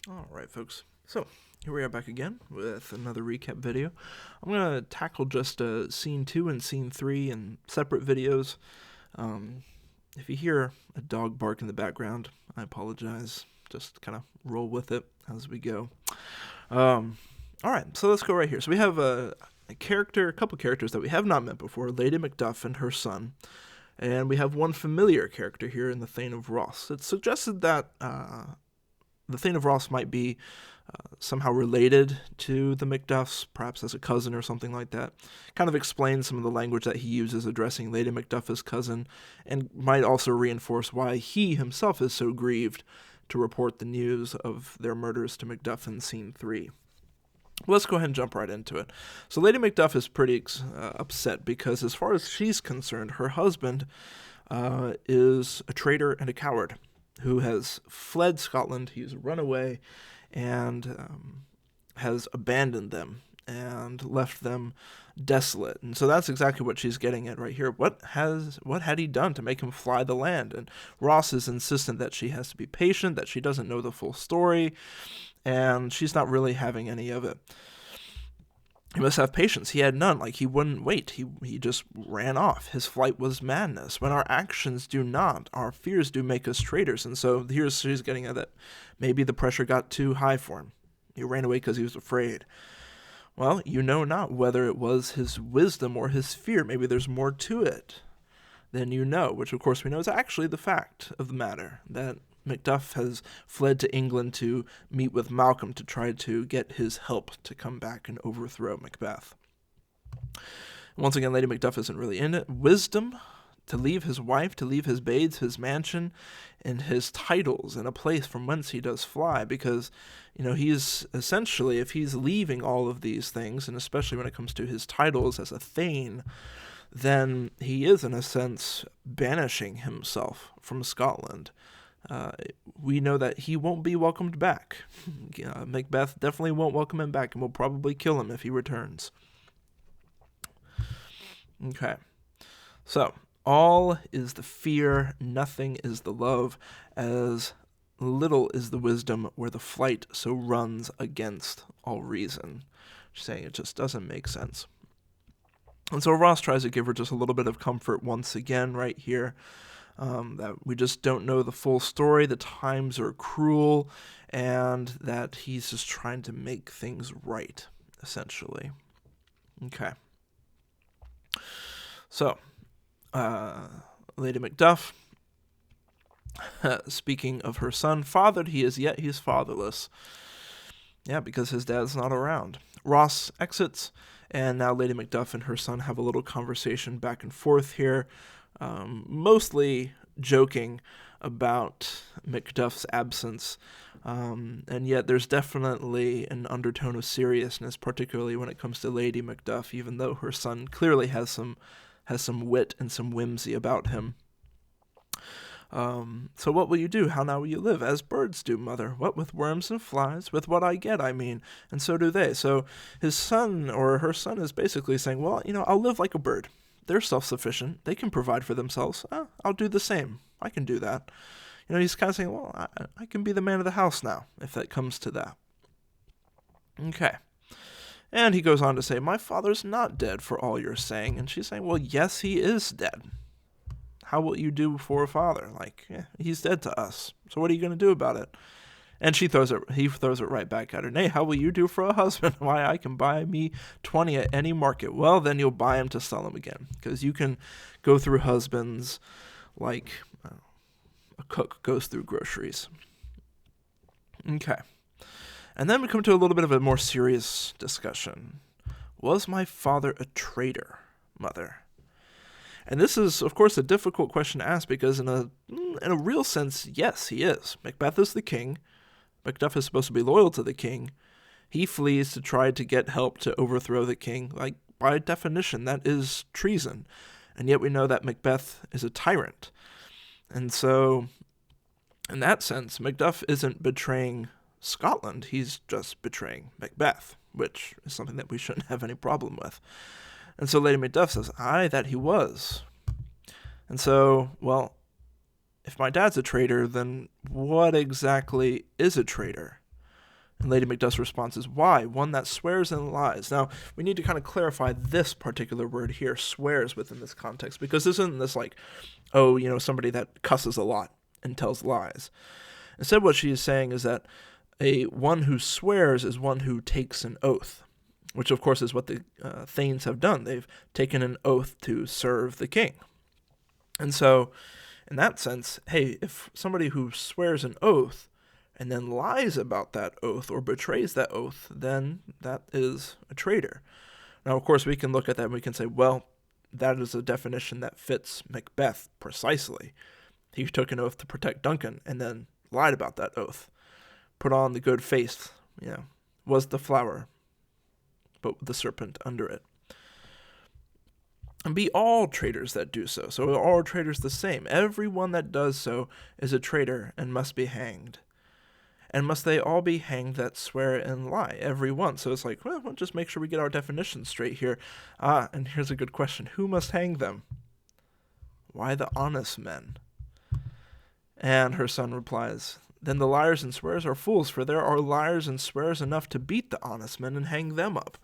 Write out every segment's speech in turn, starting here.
All right, folks. So here we are back again with another recap video. I'm gonna tackle just scene 2 and scene 3 in separate videos. If you hear a dog bark in the background, I apologize. Just kind of roll with it as we go. All right, so let's go right here. So we have a couple characters that we have not met before: Lady Macbeth and her son. And we have one familiar character here in the Thane of Ross. It's suggested that the Thane of Ross might be somehow related to the Macduffs, perhaps as a cousin or something like that. Kind of explains some of the language that he uses addressing Lady Macduff as cousin, and might also reinforce why he himself is so grieved to report the news of their murders to Macduff in scene 3. Let's go ahead and jump right into it. So Lady Macduff is pretty upset because, as far as she's concerned, her husband is a traitor and a coward who has fled Scotland. He's run away and has abandoned them and left them desolate. And so that's exactly what she's getting at right here. What had he done to make him fly the land? And Ross is insistent that she has to be patient, that she doesn't know the full story, and she's not really having any of it. He must have patience. He had none. Like, he wouldn't wait. He just ran off. His flight was madness. When our actions do not, our fears do make us traitors. And so she's getting at that. Maybe the pressure got too high for him. He ran away because he was afraid. Well, you know not whether it was his wisdom or his fear. Maybe there's more to it than you know, which of course we know is actually the fact of the matter, that Macduff has fled to England to meet with Malcolm to try to get his help to come back and overthrow Macbeth. Once again, Lady Macduff isn't really in it. Wisdom, to leave his wife, to leave his babes, his mansion, and his titles, and a place from whence he does fly, because, he's essentially, if he's leaving all of these things, and especially when it comes to his titles as a Thane, then he is, in a sense, banishing himself from Scotland. We know that he won't be welcomed back. Macbeth definitely won't welcome him back and will probably kill him if he returns. Okay. So, all is the fear, nothing is the love, as little is the wisdom where the flight so runs against all reason. Saying it just doesn't make sense. And so Ross tries to give her just a little bit of comfort once again right here. That we just don't know the full story, the times are cruel, and that he's just trying to make things right, essentially. Okay. So, Lady Macduff, speaking of her son, fathered he is, yet he is fatherless. Yeah, because his dad's not around. Ross exits, and now Lady Macduff and her son have a little conversation back and forth here. Mostly joking about Macduff's absence, and yet there's definitely an undertone of seriousness, particularly when it comes to Lady Macduff, even though her son clearly has some wit and some whimsy about him. So what will you do? How now will you live? As birds do, mother. What with worms and flies? With what I get, I mean. And so do they. So his son, or her son, is basically saying, well, I'll live like a bird. They're self-sufficient. They can provide for themselves. I'll do the same. I can do that. He's kind of saying, well, I can be the man of the house now, if that comes to that. Okay. And he goes on to say, my father's not dead for all you're saying. And she's saying, well, yes, he is dead. How will you do for a father? He's dead to us. So what are you going to do about it? And he throws it right back at her. Nay, how will you do for a husband? Why, I can buy me 20 at any market. Well, then you'll buy him to sell him again. Because you can go through husbands like a cook goes through groceries. Okay. And then we come to a little bit of a more serious discussion. Was my father a traitor, mother? And this is, of course, a difficult question to ask because in a real sense, yes, he is. Macbeth is the king. Macduff is supposed to be loyal to the king. He flees to try to get help to overthrow the king. By definition, that is treason. And yet we know that Macbeth is a tyrant. And so, in that sense, Macduff isn't betraying Scotland. He's just betraying Macbeth, which is something that we shouldn't have any problem with. And so Lady Macduff says, aye, that he was. And so, well, if my dad's a traitor, then what exactly is a traitor? And Lady Macduff's response is, why? One that swears and lies. Now, we need to kind of clarify this particular word here, swears, within this context, because this isn't this like, oh, somebody that cusses a lot and tells lies. Instead, what she is saying is that one who swears is one who takes an oath, which of course is what the thanes have done. They've taken an oath to serve the king. And so, in that sense, hey, if somebody who swears an oath and then lies about that oath or betrays that oath, then that is a traitor. Now, of course, we can look at that and we can say, well, that is a definition that fits Macbeth precisely. He took an oath to protect Duncan and then lied about that oath. Put on the good face, was the flower, but with the serpent under it. And be all traitors that do so. So are all traitors the same? Everyone that does so is a traitor and must be hanged. And must they all be hanged that swear and lie? Every one. So it's like, well, we'll just make sure we get our definitions straight here. And here's a good question. Who must hang them? Why the honest men? And her son replies, then the liars and swearers are fools, for there are liars and swearers enough to beat the honest men and hang them up.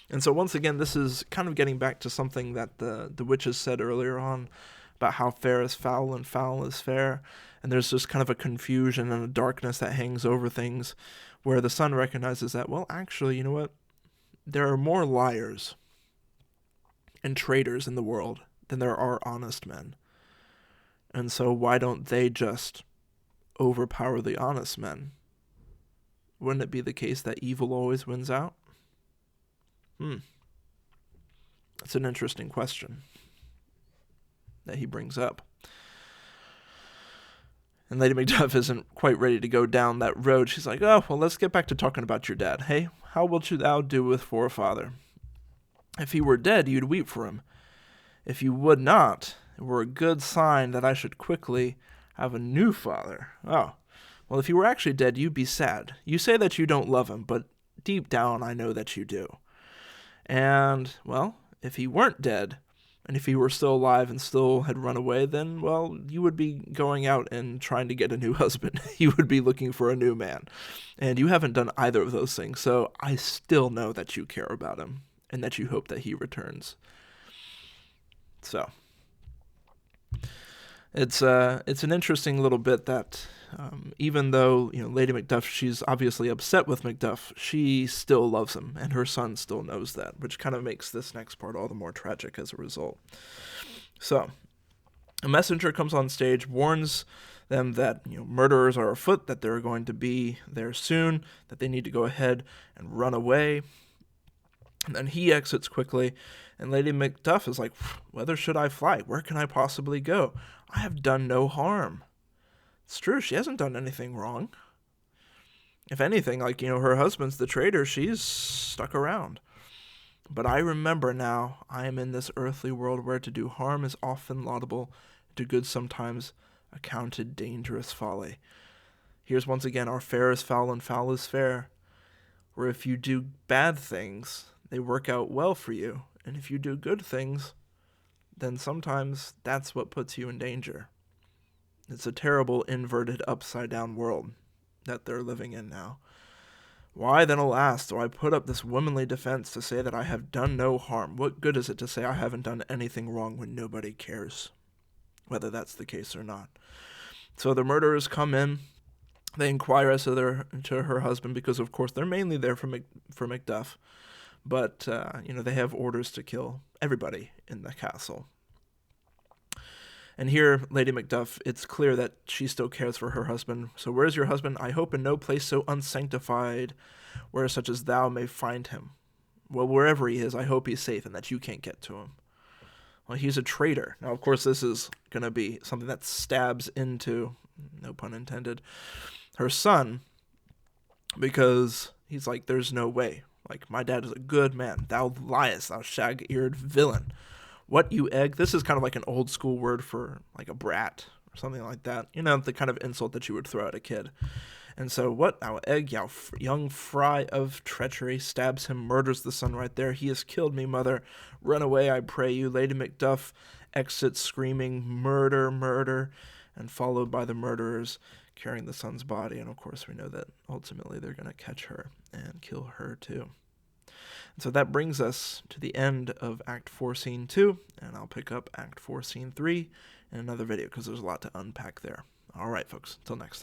And so once again, this is kind of getting back to something that the witches said earlier on about how fair is foul and foul is fair. And there's just kind of a confusion and a darkness that hangs over things where the son recognizes that, well, actually, you know what? There are more liars and traitors in the world than there are honest men. And so why don't they just overpower the honest men? Wouldn't it be the case that evil always wins out? That's an interesting question that he brings up. And Lady Macduff isn't quite ready to go down that road. She's like, oh, well, let's get back to talking about your dad. Hey, how wilt thou do with forefather? If he were dead, you'd weep for him. If you would not, it were a good sign that I should quickly have a new father. Oh, well, if he were actually dead, you'd be sad. You say that you don't love him, but deep down I know that you do. And, well, if he weren't dead, and if he were still alive and still had run away, then, well, you would be going out and trying to get a new husband. You would be looking for a new man. And you haven't done either of those things, so I still know that you care about him and that you hope that he returns. So, it's an interesting little bit that even though Lady Macduff, she's obviously upset with Macduff, she still loves him, and her son still knows that, which kind of makes this next part all the more tragic as a result. So, a messenger comes on stage, warns them that murderers are afoot, that they're going to be there soon, that they need to go ahead and run away. And then he exits quickly, and Lady Macduff is like, whither should I fly? Where can I possibly go? I have done no harm. It's true, she hasn't done anything wrong. If anything, her husband's the traitor, she's stuck around. But I remember now, I am in this earthly world where to do harm is often laudable, to good sometimes accounted dangerous folly. Here's once again our fair is foul and foul is fair, where if you do bad things, they work out well for you, and if you do good things, then sometimes that's what puts you in danger. It's a terrible, inverted, upside-down world that they're living in now. Why then, alas, do I put up this womanly defense to say that I have done no harm? What good is it to say I haven't done anything wrong when nobody cares, whether that's the case or not? So the murderers come in. They inquire as to her husband because, of course, they're mainly there for Macduff. But, they have orders to kill everybody in the castle. And here, Lady Macduff, it's clear that she still cares for her husband. So where is your husband? I hope in no place so unsanctified, where such as thou may find him. Well, wherever he is, I hope he's safe and that you can't get to him. Well, he's a traitor. Now, of course, this is going to be something that stabs into, no pun intended, her son, because he's like, there's no way. My dad is a good man. Thou liest, thou shag-eared villain. What, you egg? This is kind of like an old school word for a brat or something like that. The kind of insult that you would throw at a kid. And so, what, thou egg, thou young fry of treachery, stabs him, murders the son right there. He has killed me, mother. Run away, I pray you. Lady Macduff exits screaming, murder, murder, and followed by the murderers, carrying the son's body, and of course we know that ultimately they're going to catch her and kill her too. And so that brings us to the end of Act 4, Scene 2, and I'll pick up Act 4, Scene 3 in another video because there's a lot to unpack there. All right, folks, until next time.